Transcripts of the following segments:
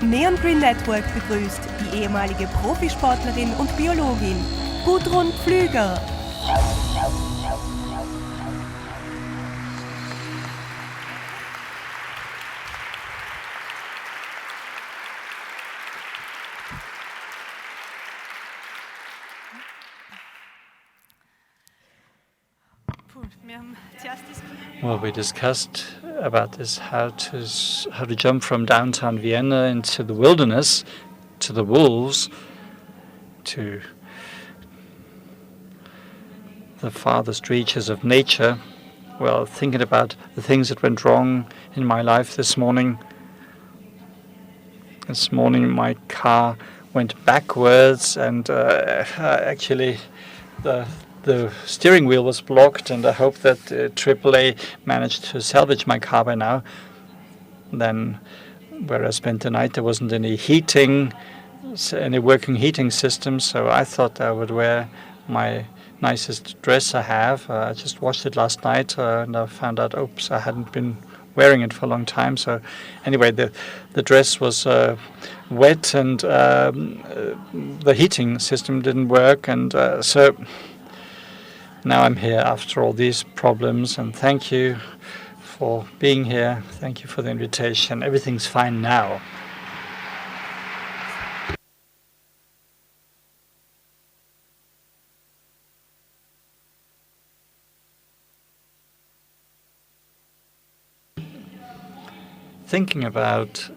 Neon Green Network begrüßt die ehemalige Profisportlerin und Biologin Gudrun Pflüger. Well, we discussed about this, how to jump from downtown Vienna into the wilderness, to the wolves, to the farthest reaches of nature. Well, thinking about the things that went wrong in my life this morning. This morning my car went backwards and actually the steering wheel was blocked, and I hope that AAA managed to salvage my car by now. Then where I spent the night, there wasn't any working heating system, so I thought I would wear my nicest dress I have. I just washed it last night, and I found out, oops, I hadn't been wearing it for a long time. So anyway, the dress was wet, and the heating system didn't work, and so now I'm here after all these problems, and thank you for being here. Thank you for the invitation. Everything's fine now. Thinking about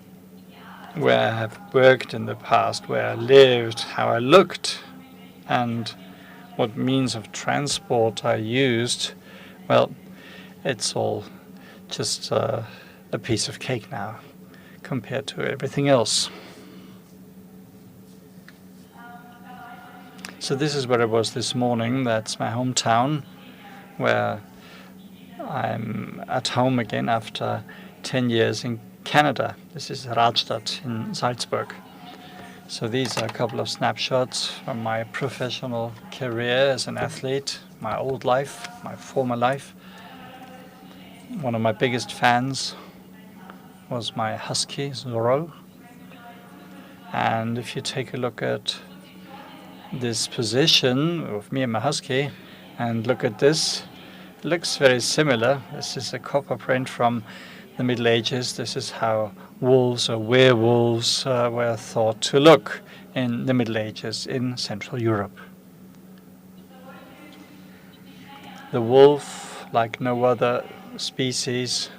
where I have worked in the past, where I lived, how I looked, and what means of transport I used, well, it's all just a piece of cake now compared to everything else. So this is where I was this morning. That's my hometown, where I'm at home again after 10 years in Canada. This is Radstadt in Salzburg. So these are a couple of snapshots from my professional career as an athlete, my old life, my former life. One of my biggest fans was my husky, Zorro. And if you take a look at this position of me and my husky, and look at this, it looks very similar. This is a copper print from the Middle Ages. This is how wolves or werewolves were thought to look in the Middle Ages in Central Europe. The wolf, like no other species,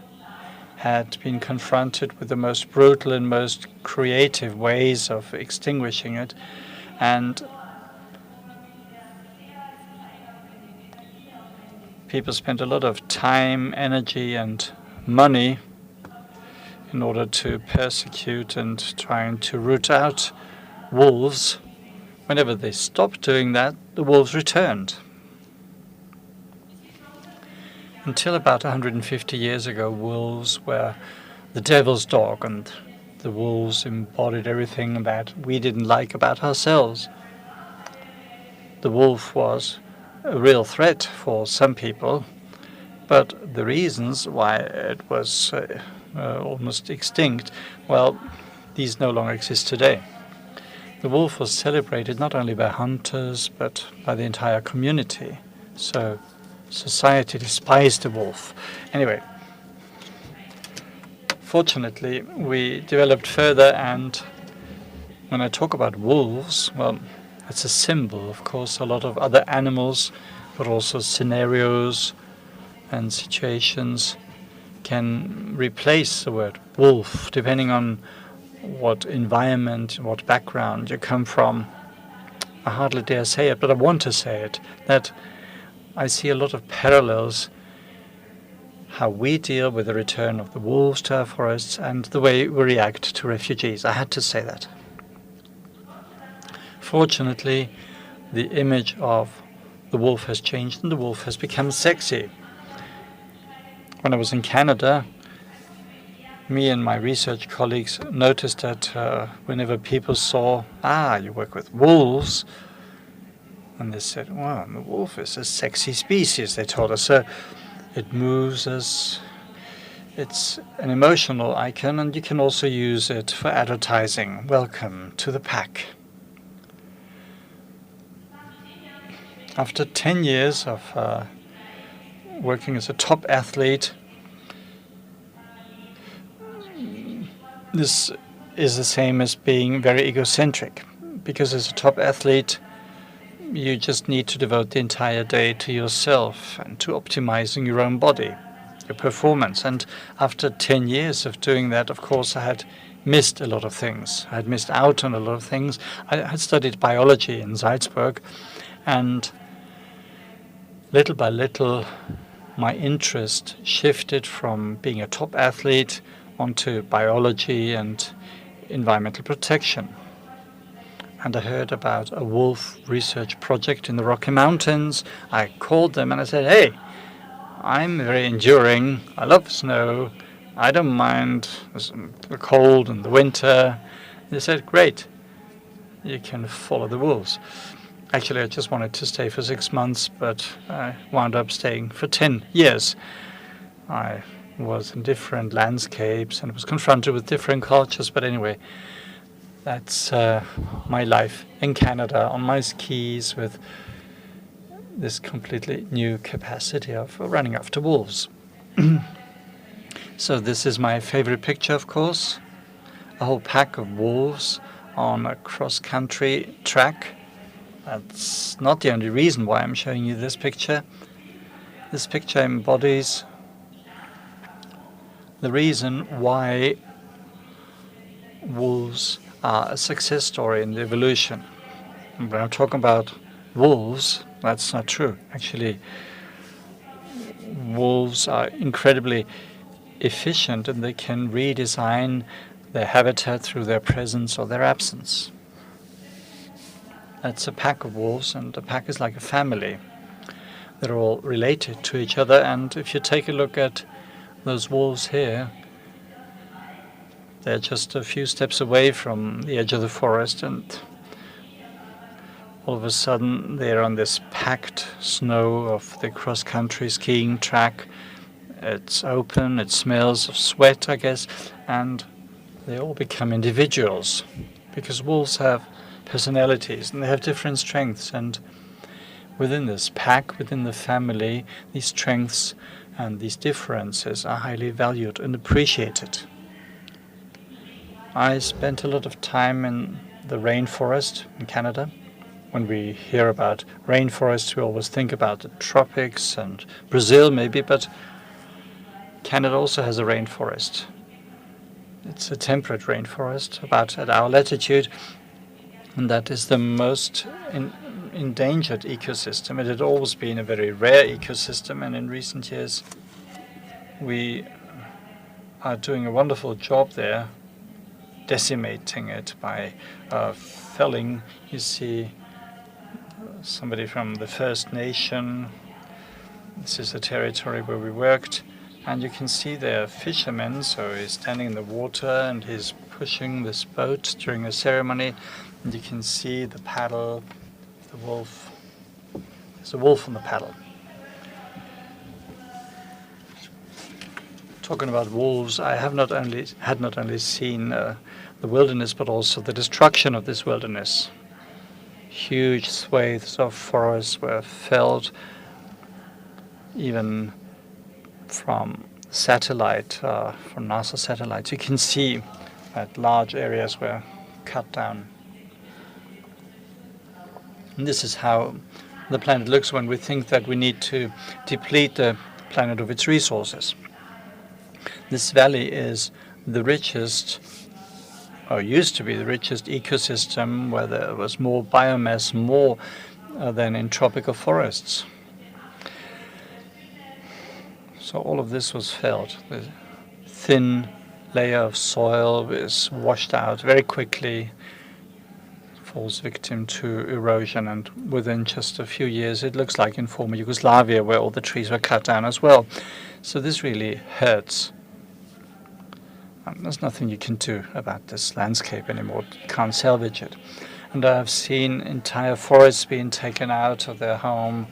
had been confronted with the most brutal and most creative ways of extinguishing it, and people spent a lot of time, energy, and money in order to persecute and trying to root out wolves. Whenever they stopped doing that, the wolves returned. Until about 150 years ago, wolves were the devil's dog, and the wolves embodied everything that we didn't like about ourselves. The wolf was a real threat for some people, but the reasons why it was almost extinct, well, these no longer exist today. The wolf was celebrated not only by hunters, but by the entire community. So society despised the wolf. Anyway, fortunately, we developed further, and when I talk about wolves, well, it's a symbol. Of course, a lot of other animals, but also scenarios and situations can replace the word wolf, depending on what environment, what background you come from. I hardly dare say it, but I want to say it, that I see a lot of parallels, how we deal with the return of the wolves to our forests and the way we react to refugees. I had to say that. Fortunately, the image of the wolf has changed, and the wolf has become sexy. When I was in Canada, me and my research colleagues noticed that whenever people saw, you work with wolves, and they said, wow, the wolf is a sexy species, they told us. So it moves us It's an emotional icon, and you can also use it for advertising. Welcome to the pack. After 10 years of working as a top athlete, this is the same as being very egocentric, because as a top athlete, you just need to devote the entire day to yourself and to optimizing your own body, your performance. And after 10 years of doing that, of course, I had missed a lot of things. I had missed out on a lot of things. I had studied biology in Salzburg, and little by little, my interest shifted from being a top athlete onto biology and environmental protection. And I heard about a wolf research project in the Rocky Mountains. I called them and I said, hey, I'm very enduring. I love snow. I don't mind the cold and the winter. They said, great, you can follow the wolves. Actually, I just wanted to stay for 6 months, but I wound up staying for 10 years. I was in different landscapes and was confronted with different cultures. But anyway, that's my life in Canada on my skis with this completely new capacity of running after wolves. So this is my favorite picture, of course. A whole pack of wolves on a cross-country track. That's not the only reason why I'm showing you this picture. This picture embodies the reason why wolves are a success story in the evolution. And when I'm talking about wolves, that's not true. Actually, wolves are incredibly efficient, and they can redesign their habitat through their presence or their absence. That's a pack of wolves, and a pack is like a family. They're all related to each other, and if you take a look at those wolves here, they're just a few steps away from the edge of the forest, and all of a sudden they're on this packed snow of the cross-country skiing track. It's open, it smells of sweat, I guess, and they all become individuals, because wolves have personalities and they have different strengths, and within this pack, within the family, these strengths and these differences are highly valued and appreciated. I spent a lot of time in the rainforest in Canada. When we hear about rainforests, we always think about the tropics and Brazil maybe, but Canada also has a rainforest. It's a temperate rainforest about at our latitude, and that is the most endangered ecosystem. It had always been a very rare ecosystem, and in recent years we are doing a wonderful job there, decimating it by felling. You see somebody from the First Nation. This is the territory where we worked, and you can see there fishermen. So he's standing in the water and he's pushing this boat during a ceremony, and you can see the paddle, the wolf. There's a wolf on the paddle. Talking about wolves, I had not only seen the wilderness, but also the destruction of this wilderness. Huge swathes of forests were felled, even from satellite, from NASA satellites. You can see that large areas were cut down. And this is how the planet looks when we think that we need to deplete the planet of its resources. This valley is the richest, or used to be the richest ecosystem, where there was more biomass, more than in tropical forests. So all of this was felled. The thin layer of soil is washed out very quickly, falls victim to erosion, and within just a few years it looks like in former Yugoslavia, where all the trees were cut down as well. So this really hurts. There's nothing you can do about this landscape anymore. You can't salvage it. And I've seen entire forests being taken out of their home.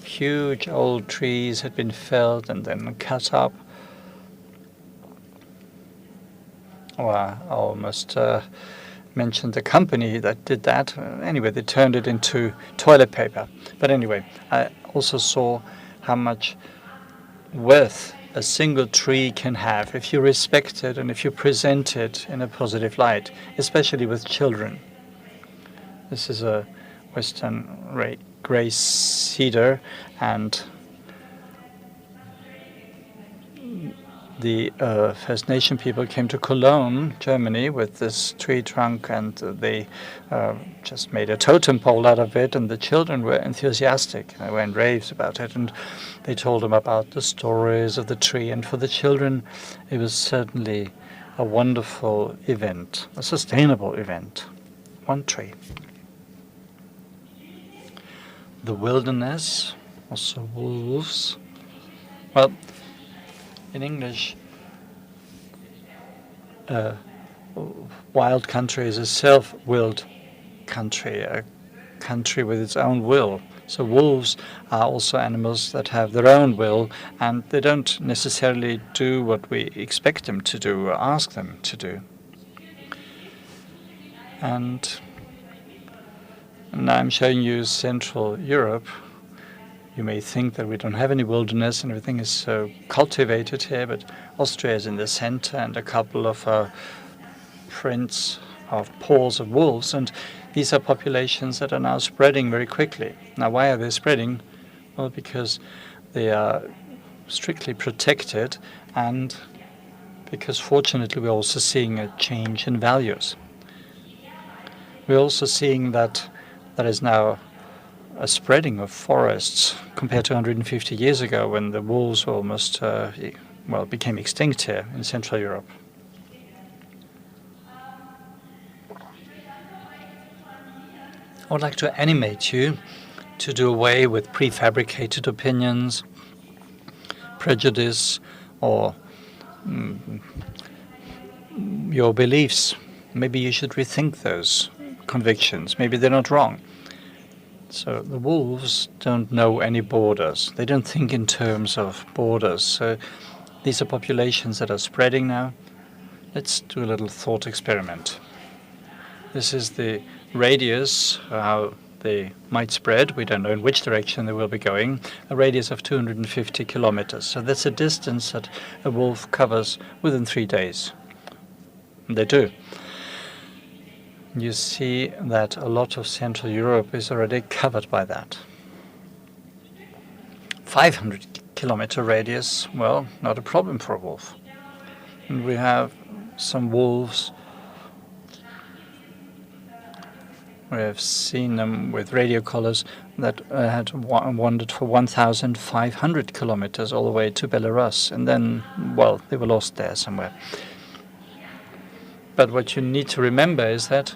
Huge old trees had been felled and then cut up. Or I almost mentioned the company that did that. Anyway, they turned it into toilet paper. But anyway, I also saw how much worth a single tree can have if you respect it and if you present it in a positive light, especially with children. This is a Western grey cedar, and the First Nation people came to Cologne, Germany, with this tree trunk, and they just made a totem pole out of it, and the children were enthusiastic. They were in raves about it, and they told them about the stories of the tree. And for the children, it was certainly a wonderful event, a sustainable event. One tree. The wilderness, also wolves. Well, in English, wild country is a self-willed country, a country with its own will. So wolves are also animals that have their own will, and they don't necessarily do what we expect them to do or ask them to do. And now I'm showing you Central Europe. You may think that we don't have any wilderness and everything is so cultivated here, but Austria is in the center, and a couple of prints of paws of wolves, and these are populations that are now spreading very quickly. Now, why are they spreading? Well, because they are strictly protected, and because fortunately we're also seeing a change in values. We're also seeing that there is now a spreading of forests compared to 150 years ago, when the wolves were almost, became extinct here in Central Europe. I would like to animate you to do away with prefabricated opinions, prejudice, or your beliefs. Maybe you should rethink those convictions. Maybe they're not wrong. So the wolves don't know any borders. They don't think in terms of borders. So these are populations that are spreading now. Let's do a little thought experiment. This is the radius, how they might spread. We don't know in which direction they will be going. A radius of 250 kilometers. So that's a distance that a wolf covers within 3 days. And they do. You see that a lot of Central Europe is already covered by that. 500-kilometer radius, well, not a problem for a wolf. And we have some wolves. We have seen them with radio collars that had wandered for 1,500 kilometers all the way to Belarus, and then, well, they were lost there somewhere. But what you need to remember is that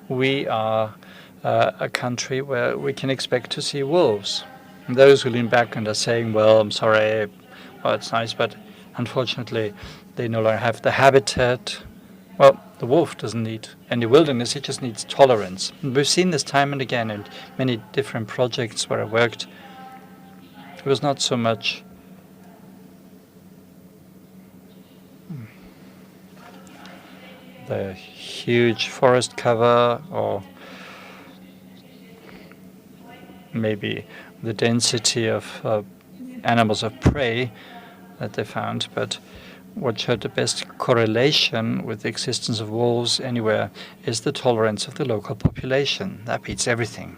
we are a country where we can expect to see wolves. And those who lean back and are saying, well, I'm sorry, well, it's nice, but unfortunately they no longer have the habitat. Well, the wolf doesn't need any wilderness, it just needs tolerance. And we've seen this time and again in many different projects where I worked. It was not so much the huge forest cover, or maybe the density of animals of prey that they found, but what showed the best correlation with the existence of wolves anywhere is the tolerance of the local population. That beats everything.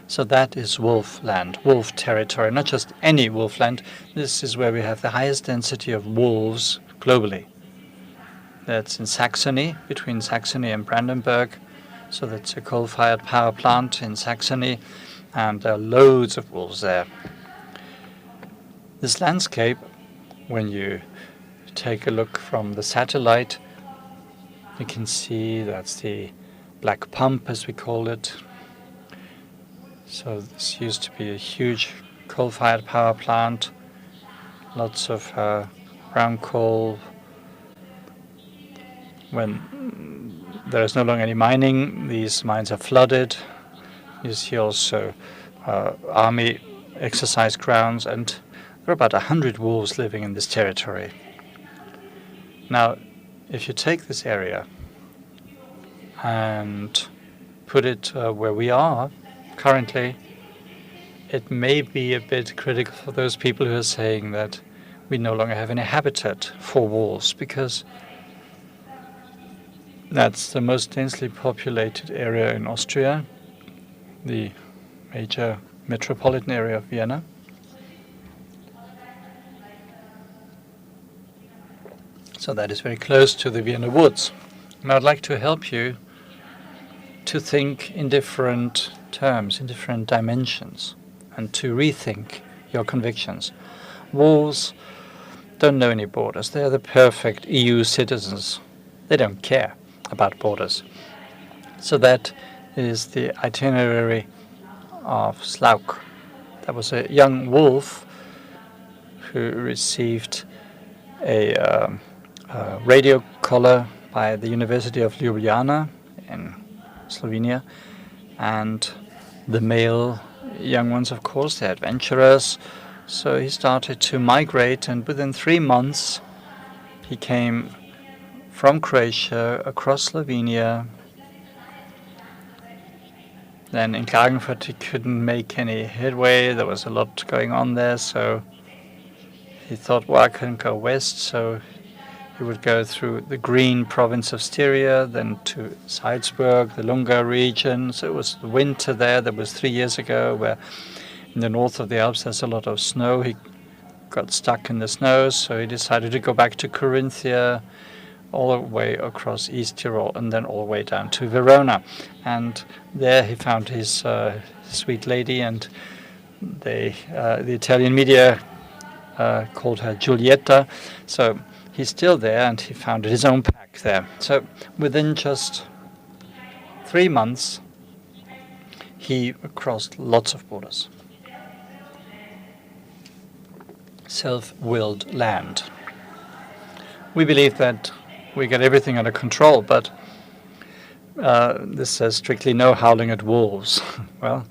So that is wolf land, wolf territory, not just any wolf land. This is where we have the highest density of wolves globally. That's in Saxony, between Saxony and Brandenburg. So that's a coal-fired power plant in Saxony, and there are loads of wolves there. This landscape, when you take a look from the satellite, you can see that's the Black Pump, as we call it. So this used to be a huge coal-fired power plant, lots of brown coal. When there is no longer any mining, these mines are flooded. You see also army exercise grounds, and there are about 100 wolves living in this territory. Now, if you take this area and put it where we are currently, it may be a bit critical for those people who are saying that we no longer have any habitat for wolves, because that's the most densely populated area in Austria, the major metropolitan area of Vienna. So that is very close to the Vienna woods. And I'd like to help you to think in different terms, in different dimensions, and to rethink your convictions. Wolves don't know any borders. They are the perfect EU citizens. They don't care about borders. So that is the itinerary of Slauk. That was a young wolf who received a radio collar by the University of Ljubljana in Slovenia, and the male young ones, of course, they're adventurous. So he started to migrate, and within 3 months he came from Croatia across Slovenia. Then in Klagenfurt he couldn't make any headway. There was a lot going on there, so he thought, well, I couldn't go west, so he would go through the green province of Styria, then to Salzburg, the Lunga region. So it was the winter there. That was 3 years ago, where in the north of the Alps there's a lot of snow. He got stuck in the snow, so he decided to go back to Carinthia, all the way across East Tyrol, and then all the way down to Verona. And there he found his sweet lady, and the Italian media called her Giulietta. So he's still there, and he founded his own pack there. So within just 3 months, he crossed lots of borders. Self-willed land. We believe that we get everything under control, but this says strictly no howling at wolves. Well,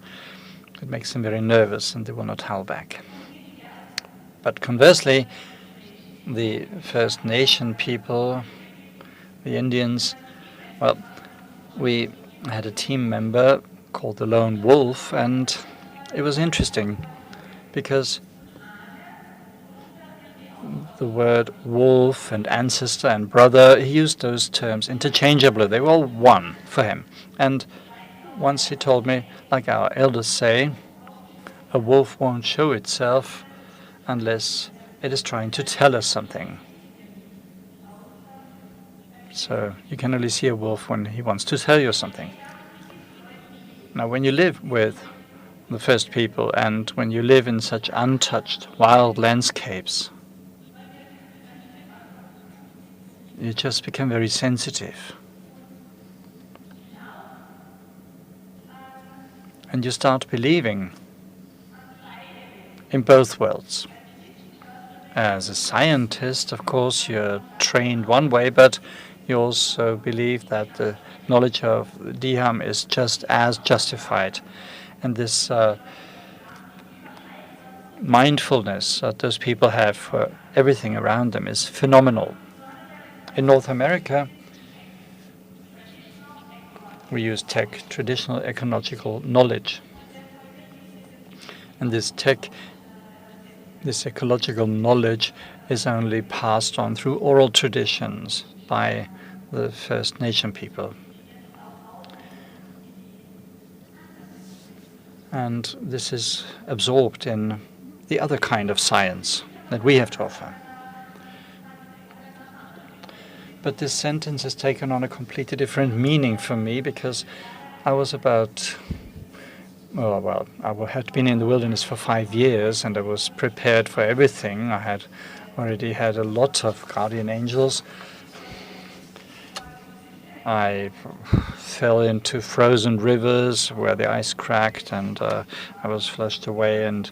it makes them very nervous, and they will not howl back. But conversely, the First Nation people, the Indians, well, we had a team member called the Lone Wolf, and it was interesting because the word wolf and ancestor and brother, he used those terms interchangeably. They were all one for him. And once he told me, like our elders say, a wolf won't show itself unless it is trying to tell us something. So you can only see a wolf when he wants to tell you something. Now, when you live with the first people, and when you live in such untouched wild landscapes, you just become very sensitive. And you start believing in both worlds. As a scientist, of course, you're trained one way, but you also believe that the knowledge of Diham is just as justified. And this mindfulness that those people have for everything around them is phenomenal. In North America, we use TEC, traditional ecological knowledge. And this ecological knowledge is only passed on through oral traditions by the First Nation people. And this is absorbed in the other kind of science that we have to offer. But this sentence has taken on a completely different meaning for me, because I was about, I had been in the wilderness for 5 years, and I was prepared for everything. I had already had a lot of guardian angels. I fell into frozen rivers where the ice cracked, and I was flushed away, and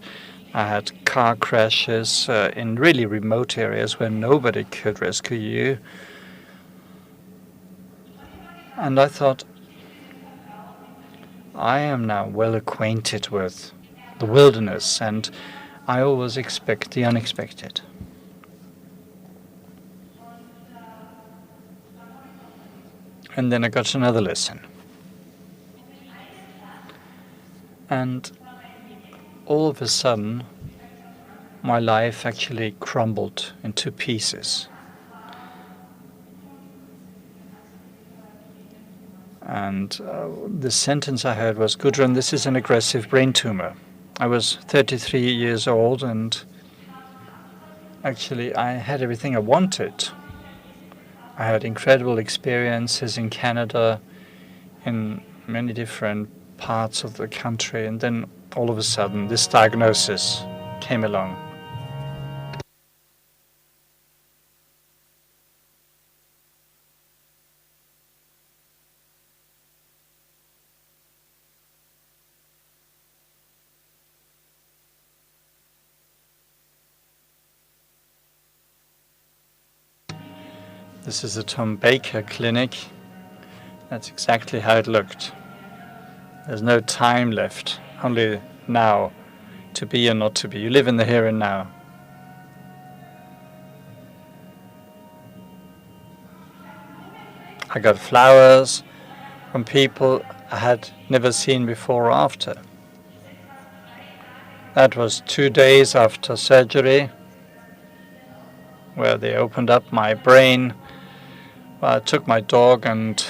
I had car crashes in really remote areas where nobody could rescue you. And I thought, I am now well acquainted with the wilderness, and I always expect the unexpected. And then I got another lesson. And all of a sudden, my life actually crumbled into pieces. And the sentence I heard was, "Gudrun, this is an aggressive brain tumor." I was 33 years old, and actually I had everything I wanted. I had incredible experiences in Canada, in many different parts of the country, and then all of a sudden this diagnosis came along. This is a Tom Baker clinic. That's exactly how it looked. There's no time left, only now, to be or not to be. You live in the here and now. I got flowers from people I had never seen before or after. That was 2 days after surgery, where they opened up my brain. I took my dog and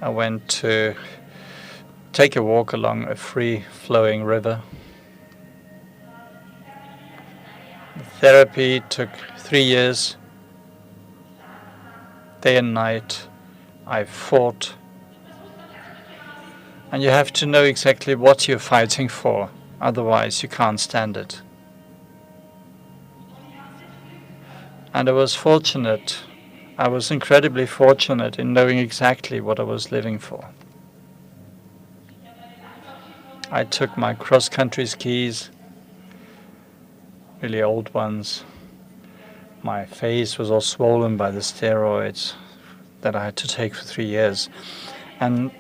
I went to take a walk along a free-flowing river. The therapy took 3 years. Day and night I fought. And you have to know exactly what you're fighting for, otherwise you can't stand it. And I was fortunate. I was incredibly fortunate in knowing exactly what I was living for. I took my cross-country skis, really old ones. My face was all swollen by the steroids that I had to take for 3 years. And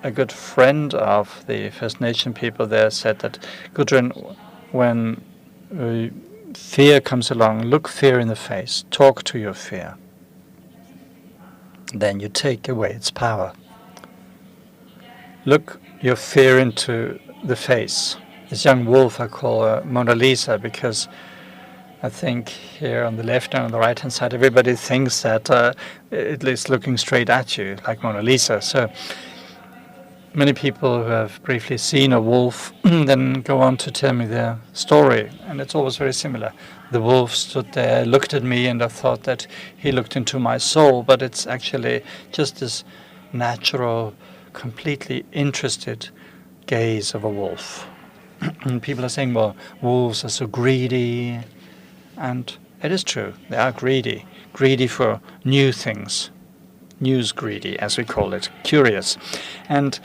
a good friend of the First Nation people there said that, "Gudrun, when fear comes along, look fear in the face, talk to your fear. Then you take away its power. Look your fear into the face." This young wolf I call her Mona Lisa, because I think here on the left and on the right hand side everybody thinks that it is looking straight at you like Mona Lisa. So many people who have briefly seen a wolf then go on to tell me their story, and it's always very similar. The wolf stood there, looked at me, and I thought that he looked into my soul, but it's actually just this natural, completely interested gaze of a wolf. And people are saying, well, wolves are so greedy, and it is true, they are greedy for new things, news greedy, as we call it, curious. And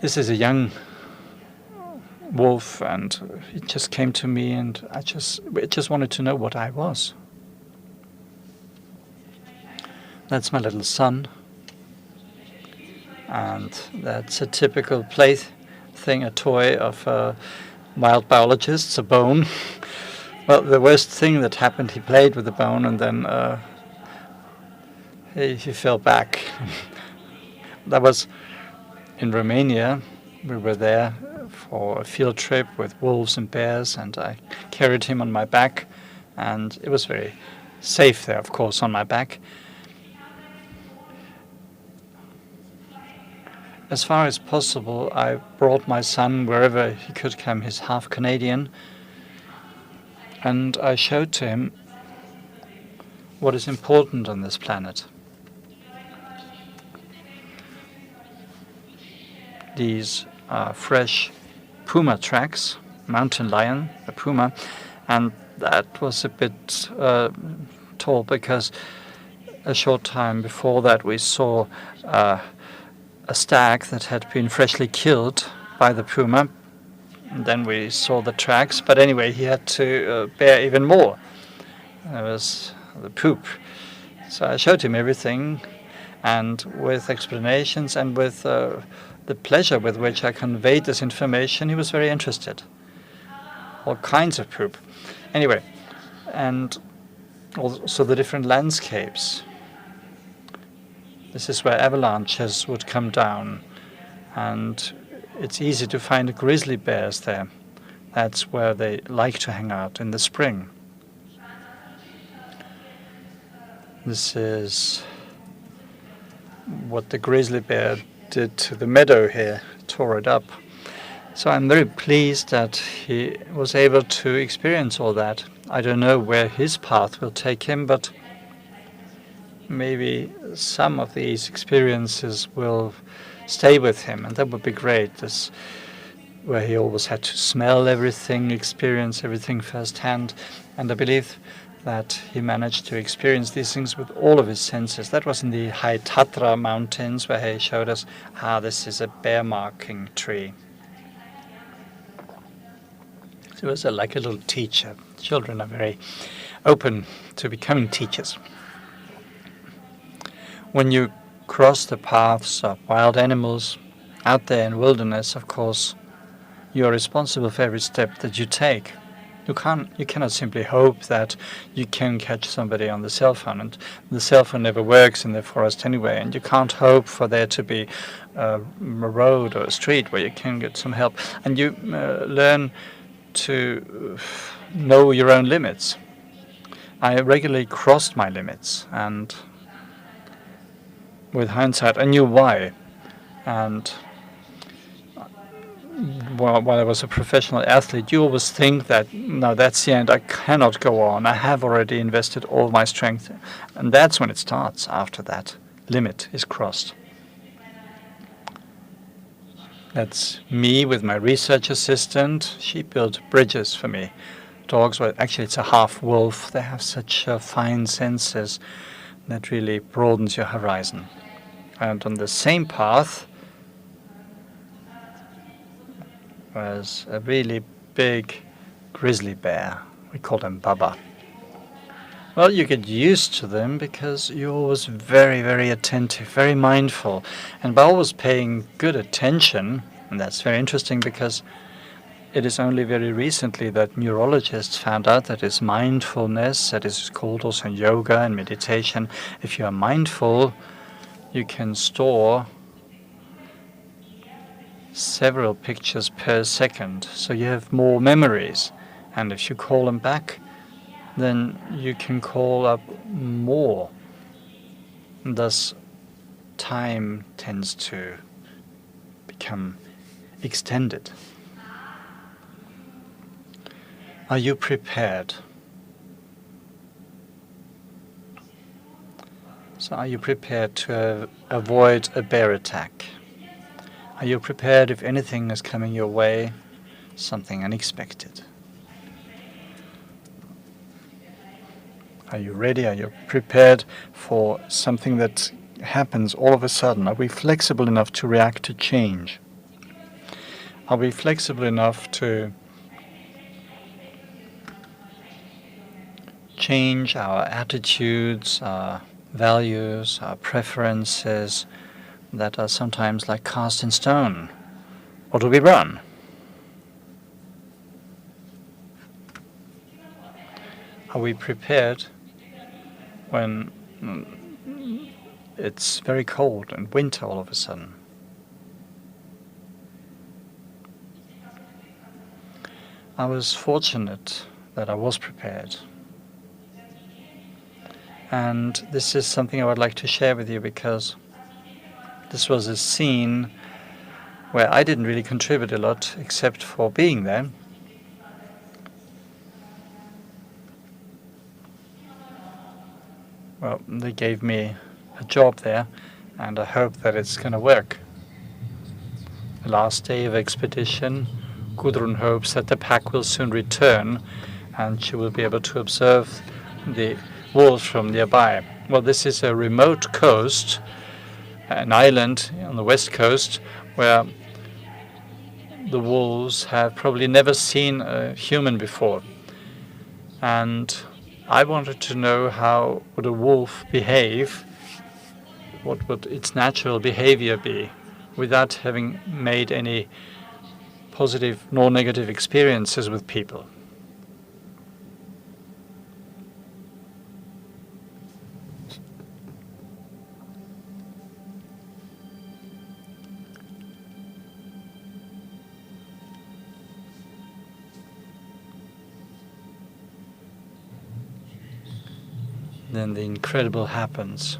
this is a young wolf, and it just came to me, and it just wanted to know what I was. That's my little son, and that's a typical plaything, a toy of wild biologists, a bone. Well, the worst thing that happened, he played with the bone, and then he fell back. That was in Romania. We were there for a field trip with wolves and bears, and I carried him on my back, and it was very safe there, of course, on my back. As far as possible, I brought my son wherever he could come. He's half Canadian, and I showed to him what is important on this planet. These are fresh puma tracks, mountain lion, a puma, and that was a bit tall because a short time before that we saw a stag that had been freshly killed by the puma. And then we saw the tracks, but anyway, he had to bear even more. There was the poop. So I showed him everything, and with explanations and with the pleasure with which I conveyed this information, he was very interested. All kinds of poop. Anyway, and also the different landscapes. This is where avalanches would come down, and it's easy to find grizzly bears there. That's where they like to hang out in the spring. This is what the grizzly bear did to the meadow here, tore it up. So I'm very pleased that he was able to experience all that. I don't know where his path will take him, but maybe some of these experiences will stay with him, and that would be great. This, where he always had to smell everything, experience everything firsthand, and I believe that he managed to experience these things with all of his senses. That was in the high Tatra mountains, where he showed us, this is a bear marking tree. So he was like a little teacher. Children are very open to becoming teachers. When you cross the paths of wild animals out there in wilderness, of course, you are responsible for every step that you take. You cannot simply hope that you can catch somebody on the cell phone, and the cell phone never works in the forest anyway, and you can't hope for there to be a road or a street where you can get some help. And you learn to know your own limits. I regularly crossed my limits, and with hindsight, I knew why. And while I was a professional athlete, you always think that, no, that's the end, I cannot go on. I have already invested all my strength. And that's when it starts, after that limit is crossed. That's me with my research assistant. She built bridges for me. Dogs, well, actually it's a half wolf. They have such fine senses that really broadens your horizon. And on the same path was a really big grizzly bear. We call them Baba. Well, you get used to them because you're always very, very attentive, very mindful. And by always paying good attention, and that's very interesting because it is only very recently that neurologists found out that is mindfulness, that is called also yoga and meditation. If you are mindful, you can store several pictures per second, so you have more memories. And if you call them back, then you can call up more. And thus, time tends to become extended. Are you prepared? So are you prepared to avoid a bear attack? Are you prepared if anything is coming your way, something unexpected? Are you ready? Are you prepared for something that happens all of a sudden? Are we flexible enough to react to change? Are we flexible enough to change our attitudes, our values, our preferences that are sometimes like cast in stone? Or do we run? Are we prepared when it's very cold and winter all of a sudden? I was fortunate that I was prepared. And this is something I would like to share with you because this was a scene where I didn't really contribute a lot except for being there. Well, they gave me a job there, and I hope that it's going to work. The last day of expedition, Gudrun hopes that the pack will soon return, and she will be able to observe the wolves from nearby. Well, this is a remote coast, an island on the west coast, where the wolves have probably never seen a human before. And I wanted to know how would a wolf behave, what would its natural behavior be, without having made any positive nor negative experiences with people. then the incredible happens.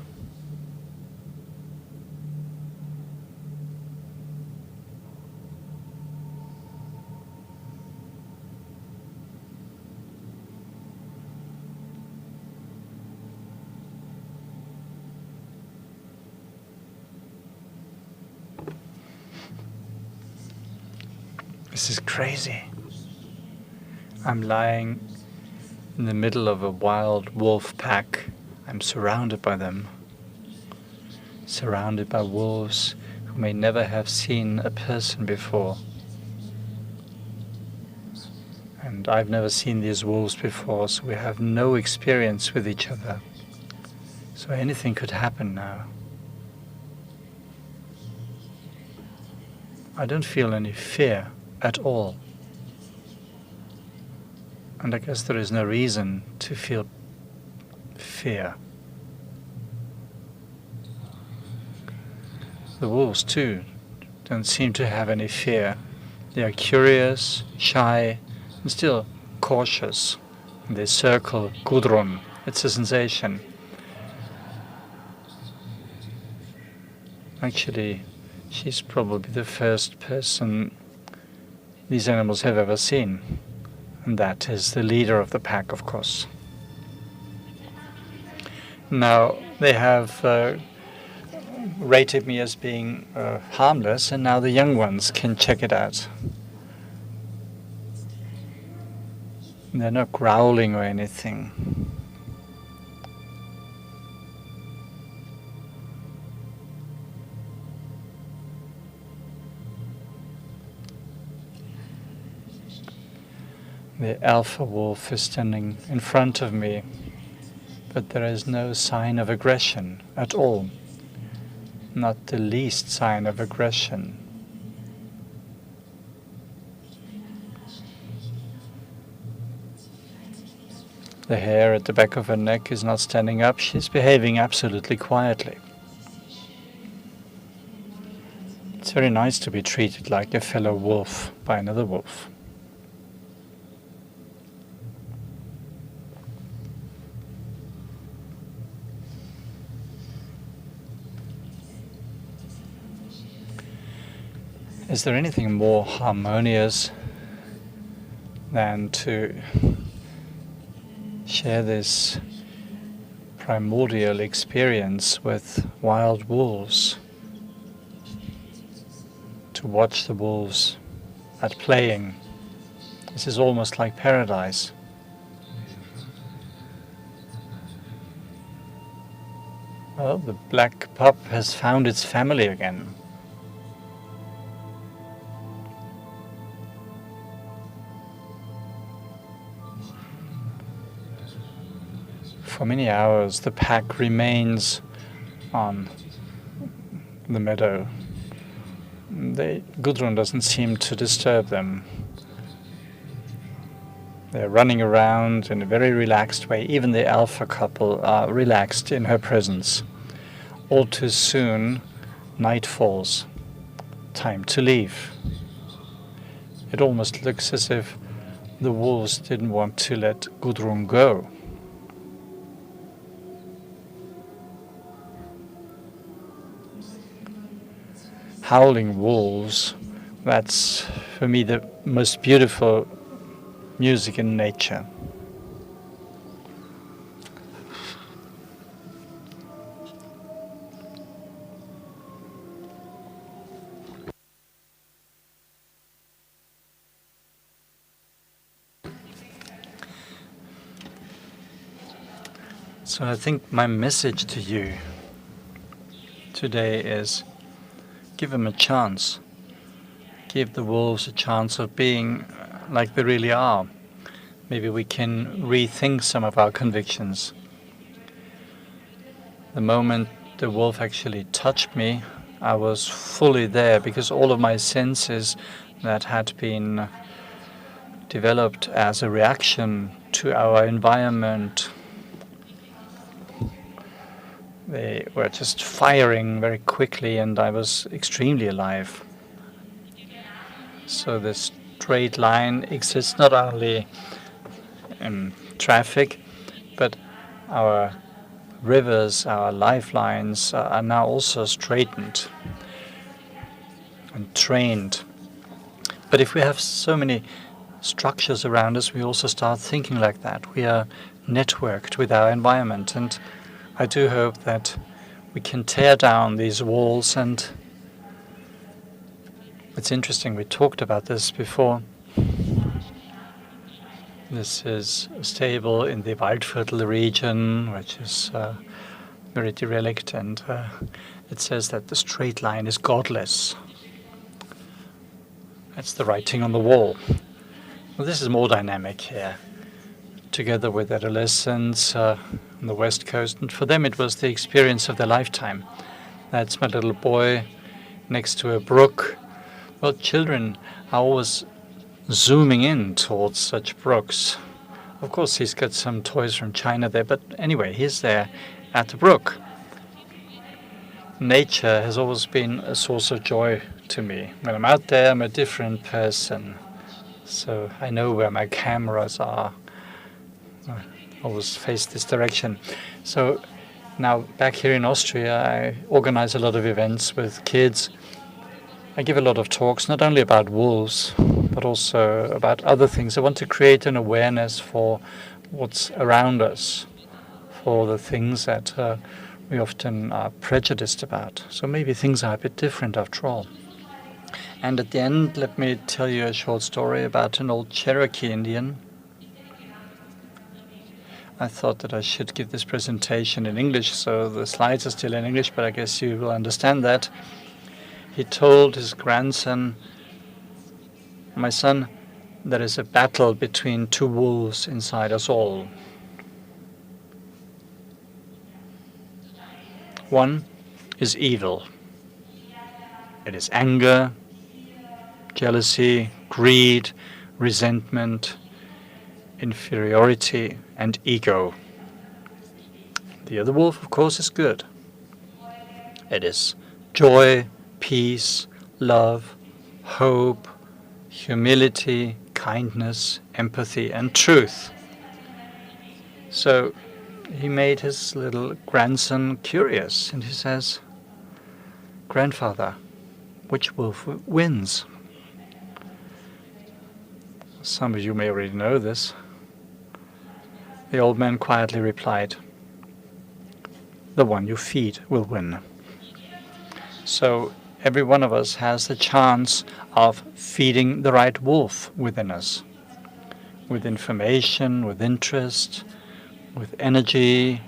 This is crazy. I'm lying in the middle of a wild wolf pack. I'm surrounded by them. Surrounded by wolves who may never have seen a person before. And I've never seen these wolves before, so we have no experience with each other. So anything could happen now. I don't feel any fear at all. And I guess there is no reason to feel fear. The wolves too don't seem to have any fear. They are curious, shy, and still cautious. And they circle Gudrun. It's a sensation. Actually, she's probably the first person these animals have ever seen. And that is the leader of the pack, of course. Now, they have rated me as being harmless, and now the young ones can check it out. They're not growling or anything. The alpha wolf is standing in front of me, but there is no sign of aggression at all. Not the least sign of aggression. The hair at the back of her neck is not standing up. She's behaving absolutely quietly. It's very nice to be treated like a fellow wolf by another wolf. Is there anything more harmonious than to share this primordial experience with wild wolves? To watch the wolves at playing. This is almost like paradise. Well, the black pup has found its family again. For many hours, the pack remains on the meadow. Gudrun doesn't seem to disturb them. They're running around in a very relaxed way. Even the alpha couple are relaxed in her presence. All too soon, night falls. Time to leave. It almost looks as if the wolves didn't want to let Gudrun go. Howling wolves, that's for me the most beautiful music in nature. So I think my message to you today is give them a chance. Give the wolves a chance of being like they really are. Maybe we can rethink some of our convictions. The moment the wolf actually touched me, I was fully there because all of my senses that had been developed as a reaction to our environment, they were just firing very quickly, and I was extremely alive. So the straight line exists not only in traffic, but our rivers, our lifelines are now also straightened and trained. But if we have so many structures around us, we also start thinking like that. We are networked with our environment, and I do hope that we can tear down these walls. And it's interesting, we talked about this before. This is a stable in the Waldviertel region, which is very derelict, and it says that the straight line is godless. That's the writing on the wall. Well, this is more dynamic here, together with adolescents on the West Coast, and for them it was the experience of their lifetime. That's my little boy next to a brook. Well, children are always zooming in towards such brooks. Of course, he's got some toys from China there, but anyway, he's there at the brook. Nature has always been a source of joy to me. When I'm out there, I'm a different person. So I know where my cameras are. I always face this direction. So now back here in Austria, I organize a lot of events with kids. I give a lot of talks, not only about wolves, but also about other things. I want to create an awareness for what's around us, for the things that we often are prejudiced about. So maybe things are a bit different after all. And at the end, let me tell you a short story about an old Cherokee Indian. I thought that I should give this presentation in English, so the slides are still in English, but I guess you will understand that. He told his grandson, "My son, there is a battle between two wolves inside us all. One is evil. It is anger, jealousy, greed, resentment, inferiority, and ego. The other wolf, of course, is good. It is joy, peace, love, hope, humility, kindness, empathy, and truth." So he made his little grandson curious, and he says, "Grandfather, which wolf wins?" Some of you may already know this. The old man quietly replied, "The one you feed will win." So every one of us has the chance of feeding the right wolf within us, with information, with interest, with energy,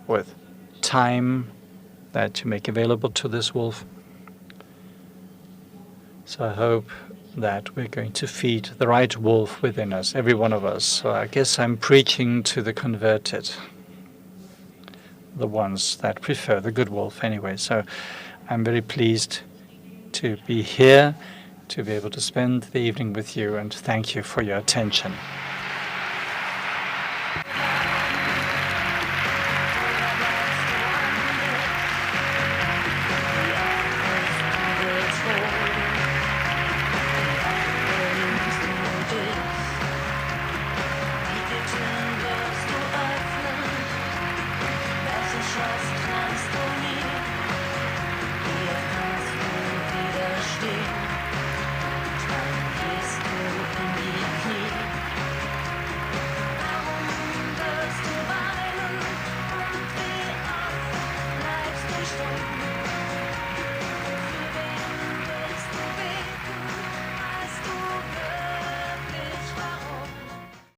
with time that you make available to this wolf. So I hope that we're going to feed the right wolf within us, every one of us. So I guess I'm preaching to the converted, the ones that prefer the good wolf anyway. So I'm very pleased to be here, to be able to spend the evening with you, and thank you for your attention.